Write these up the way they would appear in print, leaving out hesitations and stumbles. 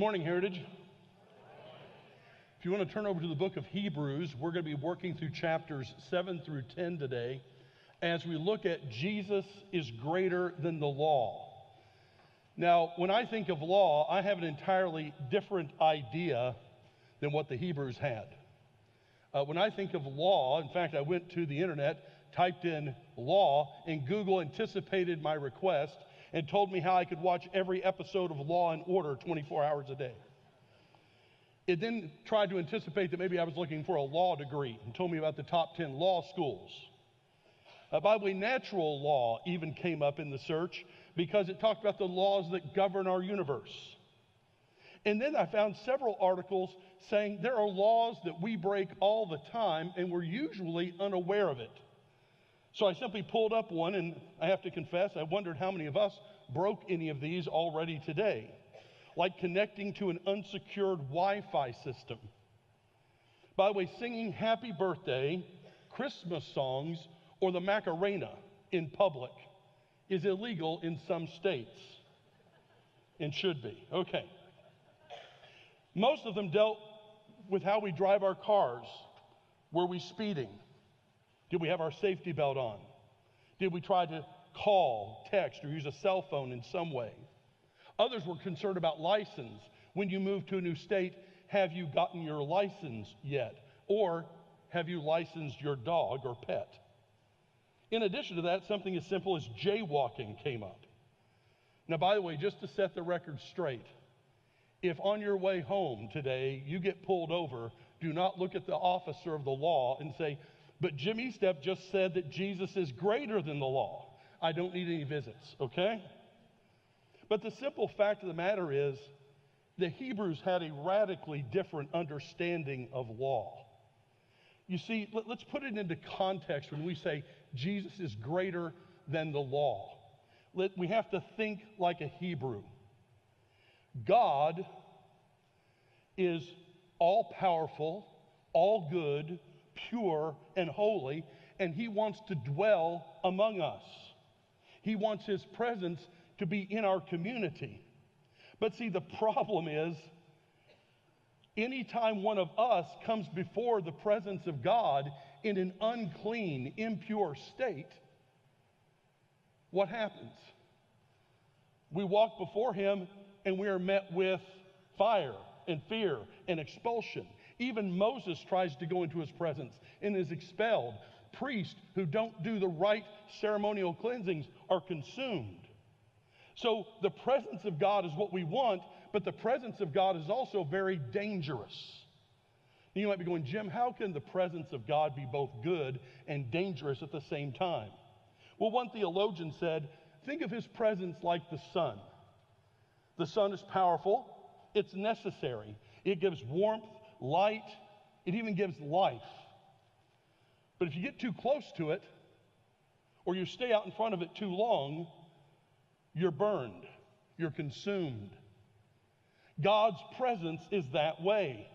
morning, Heritage. If you want to turn over to the book of Hebrews, we're going to be working through chapters 7 through 10 today as we look at Jesus is greater than the law. Now, when I think of law, I have an entirely different idea than what the Hebrews had. When I think of law, in fact, I went to the internet, typed in law, and Google anticipated my request and told me how I could watch every episode of Law and Order 24 hours a day. It then tried to anticipate that maybe I was looking for a law degree and told me about the top 10 law schools. By the way, natural law even came up in the search because it talked about the laws that govern our universe. And then I found several articles saying there are laws that we break all the time and we're usually unaware of it. So I simply pulled up one, and I have to confess, I wondered how many of us broke any of these already today, like connecting to an unsecured Wi-Fi system. By the way, singing happy birthday, Christmas songs, or the Macarena in public is illegal in some states and should be. Okay. Most of them dealt with how we drive our cars. Were we speeding? Did we have our safety belt on? Did we try to call, text, or use a cell phone in some way? Others were concerned about license. When you move to a new state, have you gotten your license yet? Or have you licensed your dog or pet? In addition to that, something as simple as jaywalking came up. Now, by the way, just to set the record straight, if on your way home today you get pulled over, do not look at the officer of the law and say, "But Jim Estep just said that Jesus is greater than the law. I don't need any visits," okay? But the simple fact of the matter is, the Hebrews had a radically different understanding of law. You see, let's put it into context when we say Jesus is greater than the law. We have to think like a Hebrew. God is all-powerful, all-good, pure, and holy, and He wants to dwell among us. He wants His presence to be in our community. But see, the problem is, anytime one of us comes before the presence of God in an unclean, impure state, what happens? We walk before Him and we are met with fire and fear and expulsion. Even Moses tries to go into His presence and is expelled. Priests who don't do the right ceremonial cleansings are consumed. So the presence of God is what we want, but the presence of God is also very dangerous. You might be going, "Jim, how can the presence of God be both good and dangerous at the same time?" Well, one theologian said, think of His presence like the sun. The sun is powerful. It's necessary. It gives warmth, light. It even gives life. But if you get too close to it, or you stay out in front of it too long, you're burned. You're consumed. God's presence is that way.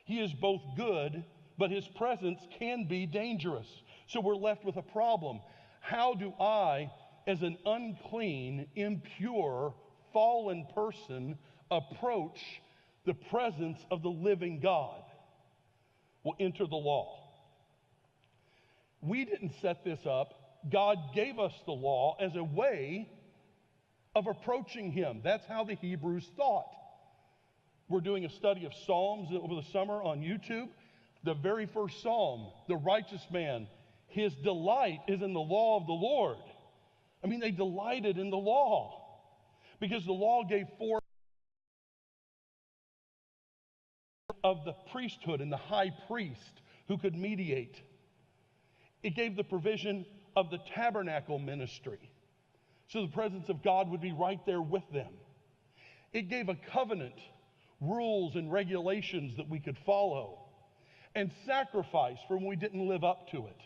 He is both good, but His presence can be dangerous. So we're left with a problem. How do I, as an unclean, impure, fallen person, approach the presence of the living God? Well, enter the law. We didn't set this up. God gave us the law as a way of approaching Him. That's how the Hebrews thought. We're doing a study of Psalms over the summer on YouTube. The very first Psalm, the righteous man, his delight is in the law of the Lord. I mean, they delighted in the law because the law gave forth of the priesthood and the high priest who could mediate. It gave the provision of the tabernacle ministry, so the presence of God would be right there with them. It gave a covenant, rules and regulations that we could follow, and sacrifice for when we didn't live up to it.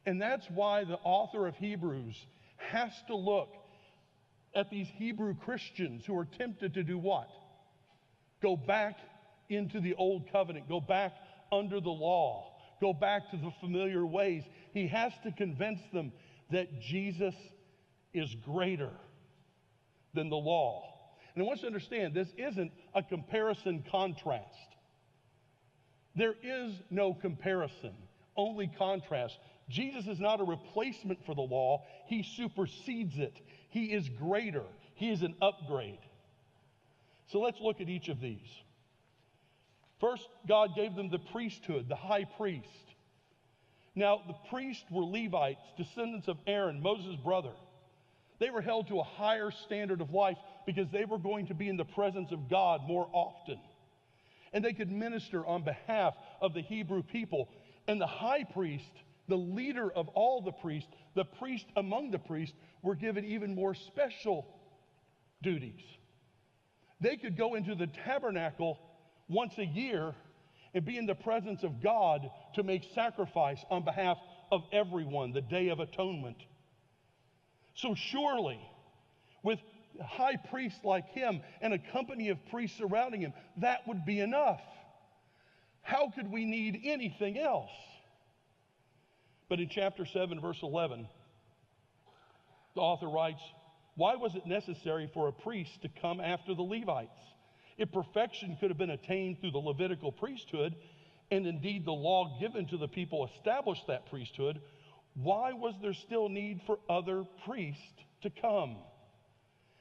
And that's why the author of Hebrews has to look at these Hebrew Christians who are tempted to do what? Go back into the old covenant, go back under the law, go back to the familiar ways. He has to convince them that Jesus is greater than the law. And I want you to understand, this isn't a comparison contrast. There is no comparison, only contrast. Jesus is not a replacement for the law. He supersedes it. He is greater. He is an upgrade. So let's look at each of these. First, God gave them the priesthood, the high priest. Now, the priests were Levites, descendants of Aaron, Moses' brother. They were held to a higher standard of life because they were going to be in the presence of God more often. And they could minister on behalf of the Hebrew people. And the high priest, the leader of all the priests, the priest among the priests, were given even more special duties. They could go into the tabernacle once a year and be in the presence of God to make sacrifice on behalf of everyone, the Day of Atonement. So surely, with a high priest like him and a company of priests surrounding him, that would be enough. How could we need anything else? But in chapter 7, verse 11, the author writes, "Why was it necessary for a priest to come after the Levites? If perfection could have been attained through the Levitical priesthood, and indeed the law given to the people established that priesthood, why was there still need for other priests to come?"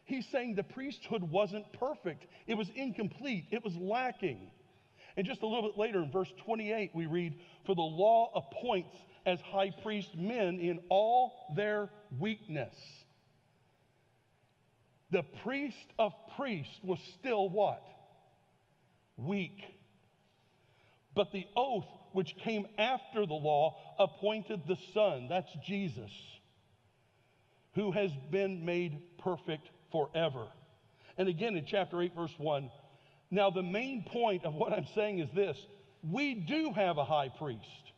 He's saying the priesthood wasn't perfect. It was incomplete. It was lacking. And just a little bit later in verse 28, we read, "For the law appoints as high priest men in all their weakness." The priest of priests was still what? Weak. But the oath which came after the law appointed the Son, that's Jesus, who has been made perfect forever. And again in chapter 8, verse 1, now the main point of what I'm saying is this: we do have a high priest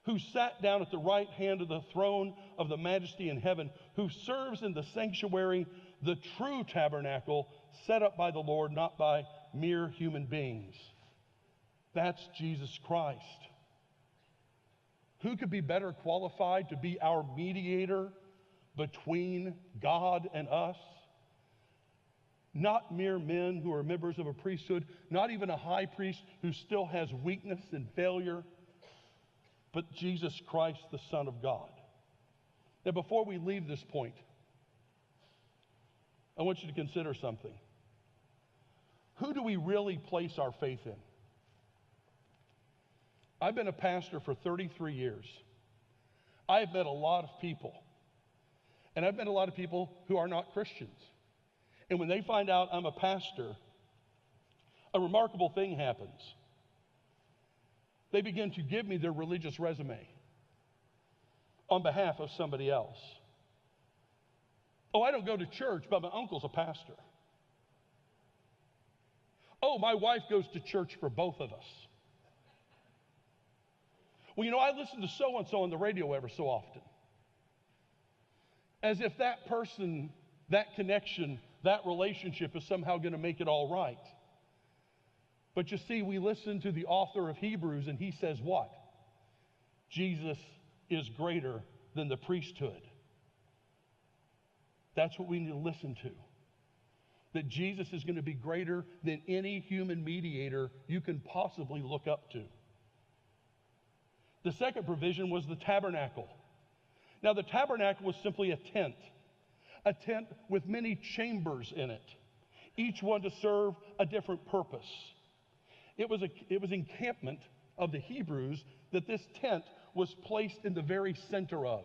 who sat down at the right hand of the throne of the majesty in heaven, who serves in the sanctuary, the true tabernacle set up by the Lord, not by mere human beings. That's Jesus Christ. Who could be better qualified to be our mediator between God and us? Not mere men who are members of a priesthood, not even a high priest who still has weakness and failure, but Jesus Christ, the Son of God. Now, before we leave this point, I want you to consider something. Who do we really place our faith in? I've been a pastor for 33 years. I've met a lot of people. And I've met a lot of people who are not Christians. And when they find out I'm a pastor, a remarkable thing happens. They begin to give me their religious resume on behalf of somebody else. Oh, I don't go to church, but my uncle's a pastor. Oh, my wife goes to church for both of us. Well, you know, I listen to so-and-so on the radio ever so often. As if that person, that connection, that relationship is somehow going to make it all right. But you see, we listen to the author of Hebrews, and he says what? Jesus is greater than the priesthood. That's what we need to listen to. That Jesus is going to be greater than any human mediator you can possibly look up to. The second provision was the tabernacle. Now, the tabernacle was simply a tent with many chambers in it, each one to serve a different purpose. It was encampment of the Hebrews that this tent was placed in the very center of.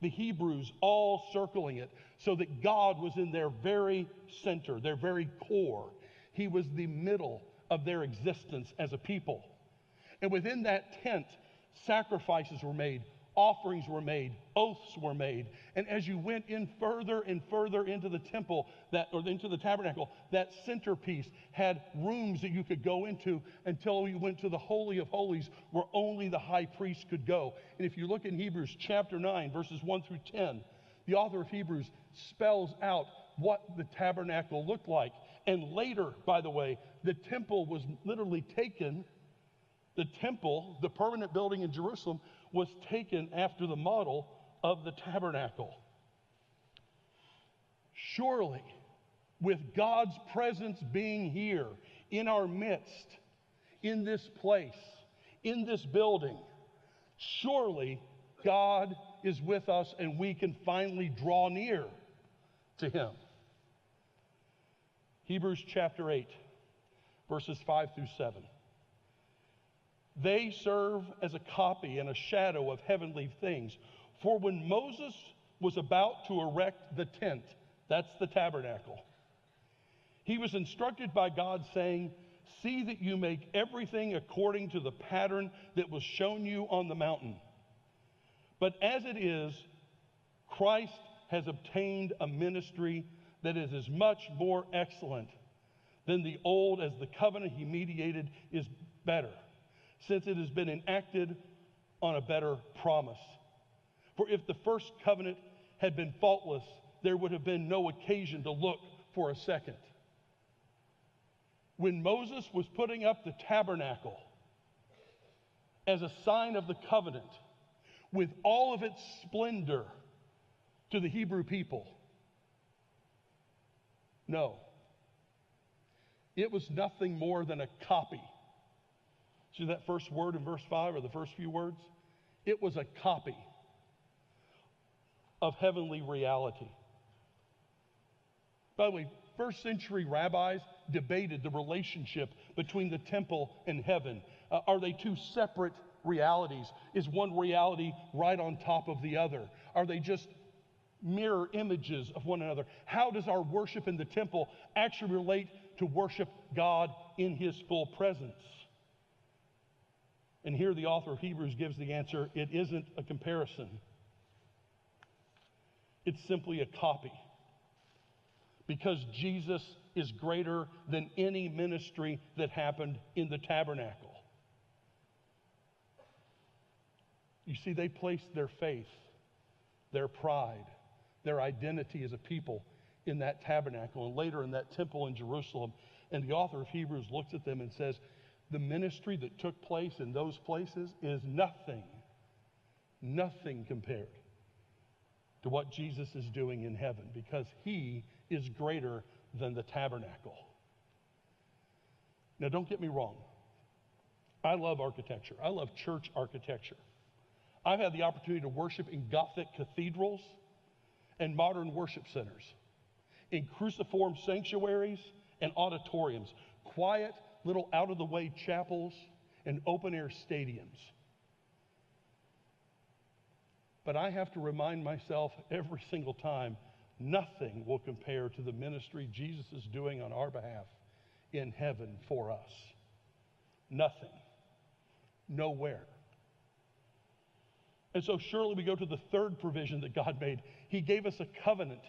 The Hebrews all circling it so that God was in their very center, their very core. He was the middle of their existence as a people. And within that tent, sacrifices were made, offerings were made, oaths were made. And as you went in further and further into the temple, into the tabernacle, that centerpiece had rooms that you could go into until you went to the Holy of Holies, where only the high priest could go. And if you look in Hebrews chapter 9, verses 1 through 10, the author of Hebrews spells out what the tabernacle looked like. And later, by the way, the temple was literally taken. The temple, the permanent building in Jerusalem, was taken after the model of the tabernacle. Surely, with God's presence being here in our midst, in this place, in this building, surely God is with us and we can finally draw near to him. Hebrews chapter 8, verses 5 through 7. They serve as a copy and a shadow of heavenly things. For when Moses was about to erect the tent, that's the tabernacle, he was instructed by God, saying, see that you make everything according to the pattern that was shown you on the mountain. But as it is, Christ has obtained a ministry that is as much more excellent than the old, as the covenant he mediated is better, since it has been enacted on a better promise. For if the first covenant had been faultless, there would have been no occasion to look for a second. When Moses was putting up the tabernacle as a sign of the covenant, with all of its splendor to the Hebrew people, no, it was nothing more than a copy. See that first word in verse 5, or the first few words? It was a copy of heavenly reality. By the way, first century rabbis debated the relationship between the temple and heaven. Are they two separate realities? Is one reality right on top of the other? Are they just mirror images of one another? How does our worship in the temple actually relate to worship God in his full presence? And here the author of Hebrews gives the answer. It isn't a comparison. It's simply a copy. Because Jesus is greater than any ministry that happened in the tabernacle. You see, they placed their faith, their pride, their identity as a people in that tabernacle and later in that temple in Jerusalem. And the author of Hebrews looks at them and says, the ministry that took place in those places is nothing compared to what Jesus is doing in heaven, because he is greater than the tabernacle. Now, don't get me wrong. I love architecture. I love church architecture. I've had the opportunity to worship in Gothic cathedrals and modern worship centers, in cruciform sanctuaries and auditoriums, quiet little out-of-the-way chapels and open-air stadiums. But I have to remind myself every single time, nothing will compare to the ministry Jesus is doing on our behalf in heaven for us. Nothing. Nowhere. And so surely we go to the third provision that God made. He gave us a covenant.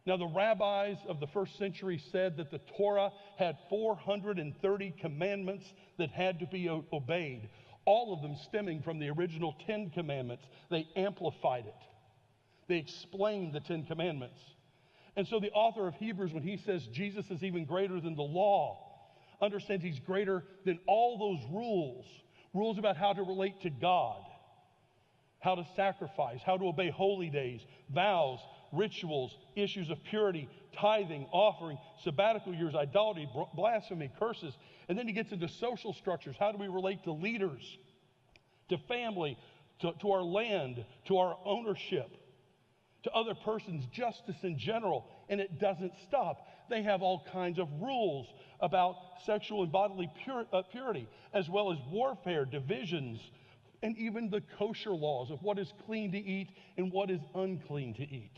Now, the rabbis of the first century said that the Torah had 430 commandments that had to be obeyed, all of them stemming from the original 10 commandments. They amplified it. They explained the 10 commandments. And so the author of Hebrews, when he says Jesus is even greater than the law, understands he's greater than all those rules about how to relate to God, how to sacrifice, how to obey holy days, vows, rituals, issues of purity, tithing, offering, sabbatical years, idolatry, blasphemy, curses. And then he gets into social structures. How do we relate to leaders, to family, to our land, to our ownership, to other persons, justice in general? And it doesn't stop. They have all kinds of rules about sexual and bodily purity, as well as warfare, divisions, and even the kosher laws of what is clean to eat and what is unclean to eat.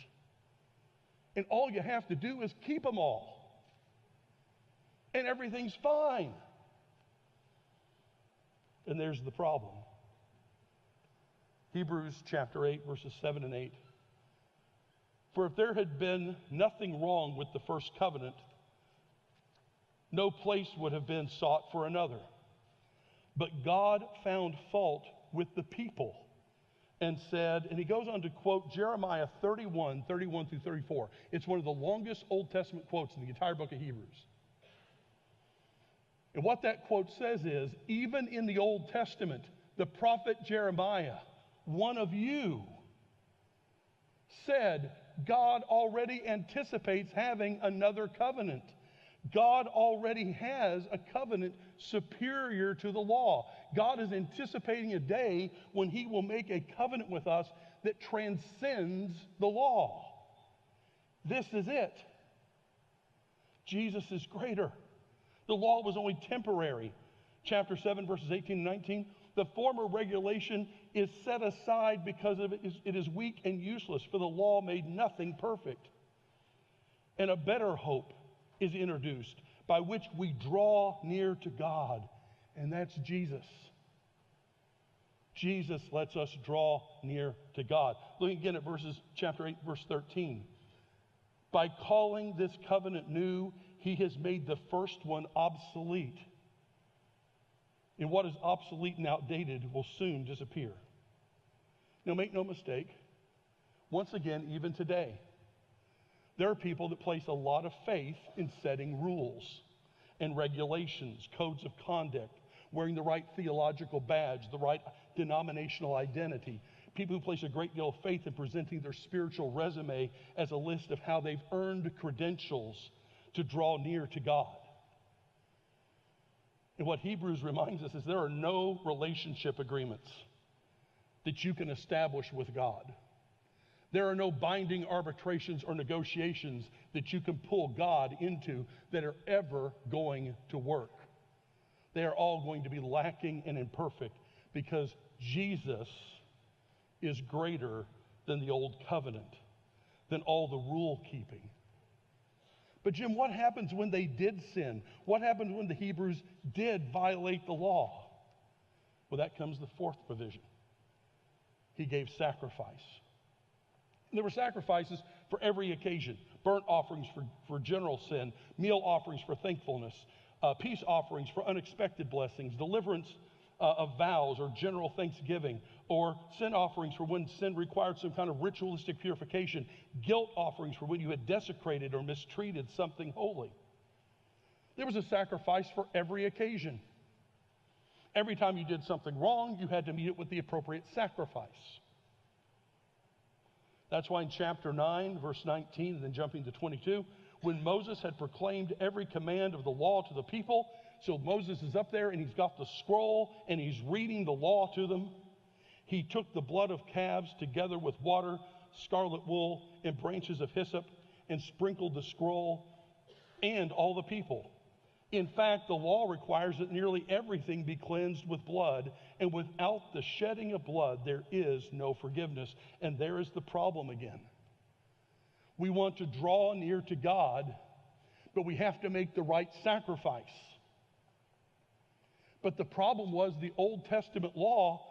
And all you have to do is keep them all, and everything's fine. And there's the problem. Hebrews chapter 8, verses 7 and 8. For if there had been nothing wrong with the first covenant, no place would have been sought for another. But God found fault with the people and said, and he goes on to quote Jeremiah 31 through 34. It's one of the longest Old Testament quotes in the entire book of Hebrews. And what that quote says is, even in the Old Testament, the prophet Jeremiah, one of you, said God already anticipates having another covenant. God already has a covenant superior to the law. God is anticipating a day when he will make a covenant with us that transcends the law. This is it. Jesus is greater. The law was only temporary. Chapter 7, verses 18 and 19. The former regulation is set aside because it is weak and useless, for the law made nothing perfect. And a better hope is introduced by which we draw near to God, and that's Jesus. Jesus lets us draw near to God. Look again at chapter 8, verse 13. By calling this covenant new, he has made the first one obsolete. And what is obsolete and outdated will soon disappear. Now, make no mistake, once again, even today, there are people that place a lot of faith in setting rules and regulations, codes of conduct, wearing the right theological badge, the right denominational identity. People who place a great deal of faith in presenting their spiritual resume as a list of how they've earned credentials to draw near to God. And what Hebrews reminds us is there are no relationship agreements that you can establish with God. There are no binding arbitrations or negotiations that you can pull God into that are ever going to work. They are all going to be lacking and imperfect because Jesus is greater than the old covenant, than all the rule keeping. But Jim, what happens when they did sin? What happens when the Hebrews did violate the law? Well, that comes the fourth provision. He gave sacrifice. And there were sacrifices for every occasion. Burnt offerings for general sin, meal offerings for thankfulness, peace offerings for unexpected blessings, deliverance of vows or general thanksgiving, or sin offerings for when sin required some kind of ritualistic purification, guilt offerings for when you had desecrated or mistreated something holy. There was a sacrifice for every occasion. Every time you did something wrong, you had to meet it with the appropriate sacrifice. That's why in chapter 9, verse 19, and then jumping to 22, when Moses had proclaimed every command of the law to the people, so Moses is up there and he's got the scroll and he's reading the law to them. He took the blood of calves together with water, scarlet wool, and branches of hyssop and sprinkled the scroll and all the people. In fact, the law requires that nearly everything be cleansed with blood, and without the shedding of blood, there is no forgiveness. And there is the problem again. We want to draw near to God, but we have to make the right sacrifice. But the problem was the Old Testament law,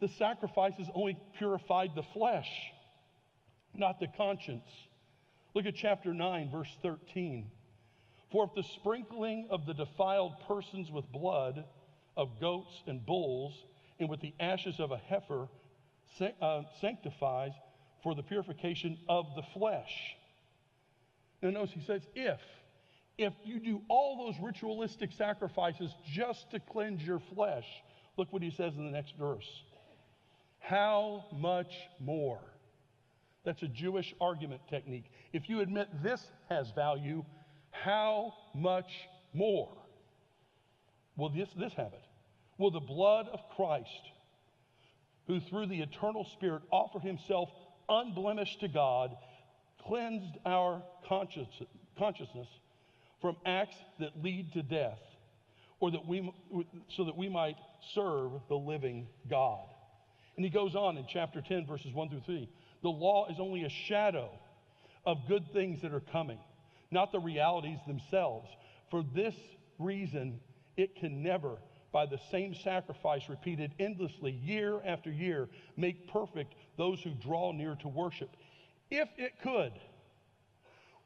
the sacrifices only purified the flesh, not the conscience. Look at chapter 9, verse 13. For if the sprinkling of the defiled persons with blood of goats and bulls and with the ashes of a heifer sanctifies for the purification of the flesh. Now notice he says, if you do all those ritualistic sacrifices just to cleanse your flesh, look what he says in the next verse. How much more? That's a Jewish argument technique. If you admit this has value, how much more will this have it? Will the blood of Christ, who through the eternal Spirit offered himself unblemished to God, cleansed our consciousness from acts that lead to death, so that we might serve the living God. And he goes on in chapter 10, verses 1 through 3. The law is only a shadow of good things that are coming, not the realities themselves. For this reason, it can never, by the same sacrifice repeated endlessly year after year, make perfect those who draw near to worship. If it could,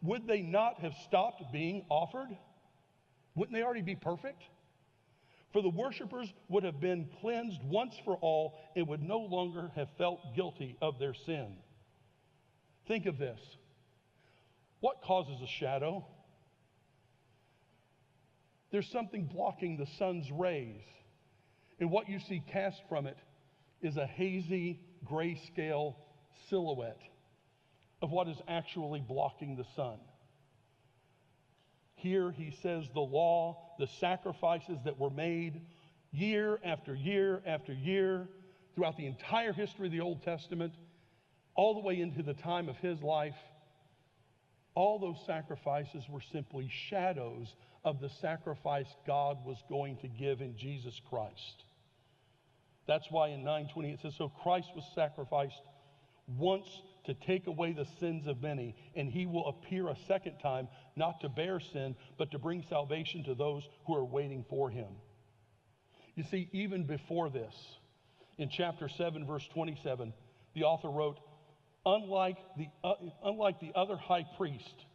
would they not have stopped being offered? Wouldn't they already be perfect? For the worshipers would have been cleansed once for all and would no longer have felt guilty of their sin. Think of this. What causes a shadow? There's something blocking the sun's rays. And what you see cast from it is a hazy, grayscale silhouette. of what is actually blocking the sun. Here he says the law, the sacrifices that were made year after year after year throughout the entire history of the Old Testament, all the way into the time of his life, all those sacrifices were simply shadows of the sacrifice God was going to give in Jesus Christ. That's why in 9:20 it says, so Christ was sacrificed once to take away the sins of many, and he will appear a second time, not to bear sin, but to bring salvation to those who are waiting for him. You see, even before this, in chapter 7, verse 27, the author wrote, unlike the other high priest,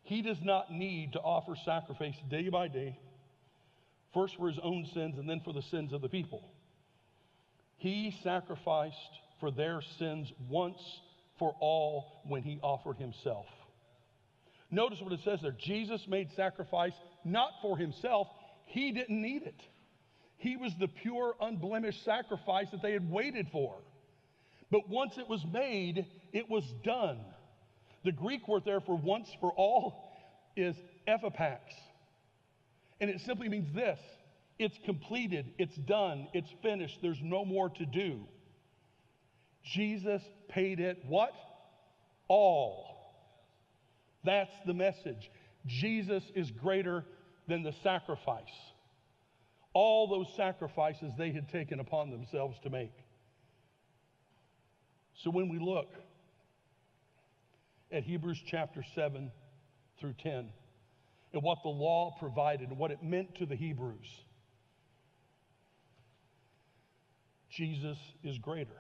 he does not need to offer sacrifice day by day, first for his own sins and then for the sins of the people. He sacrificed for their sins once for all when he offered himself. Notice what it says there. Jesus made sacrifice not for himself. He didn't need it. He was the pure, unblemished sacrifice that they had waited for. But once it was made, it was done. The Greek word there for once for all is ephipax. And it simply means this. It's completed. It's done. It's finished. There's no more to do. Jesus paid it what? All. That's the message. Jesus is greater than the sacrifice. All those sacrifices they had taken upon themselves to make. So when we look at Hebrews chapter 7 through 10 and what the law provided and what it meant to the Hebrews, Jesus is greater.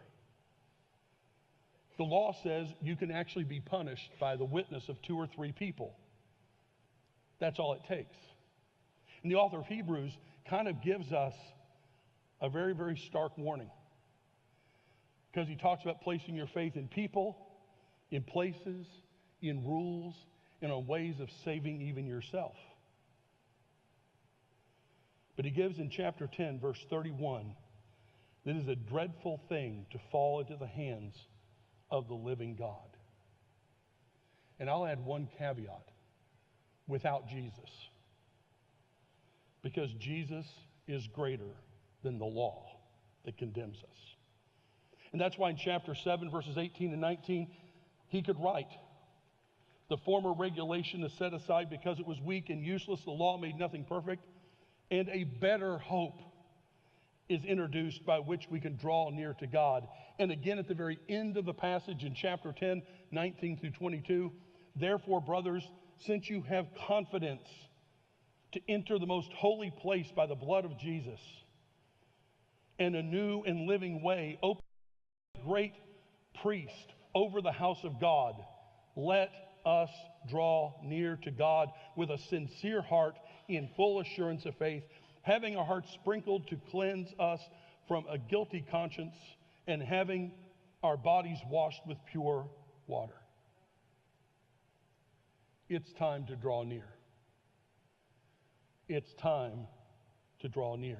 The law says you can actually be punished by the witness of 2 or 3 people. That's all it takes. And the author of Hebrews kind of gives us a very, very stark warning. Because he talks about placing your faith in people, in places, in rules, and on ways of saving even yourself. But he gives in chapter 10, verse 31, that it is a dreadful thing to fall into the hands of the living God. And I'll add one caveat: without Jesus. Because Jesus is greater than the law that condemns us. And that's why in chapter 7, verses 18 and 19, he could write, the former regulation is set aside because it was weak and useless. The law made nothing perfect. And a better hope is introduced by which we can draw near to God. And again, at the very end of the passage in chapter 10, 19 through 22, therefore, brothers, since you have confidence to enter the most holy place by the blood of Jesus, and a new and living way, open great priest over the house of God, let us draw near to God with a sincere heart in full assurance of faith, having our hearts sprinkled to cleanse us from a guilty conscience, and having our bodies washed with pure water. It's time to draw near. It's time to draw near.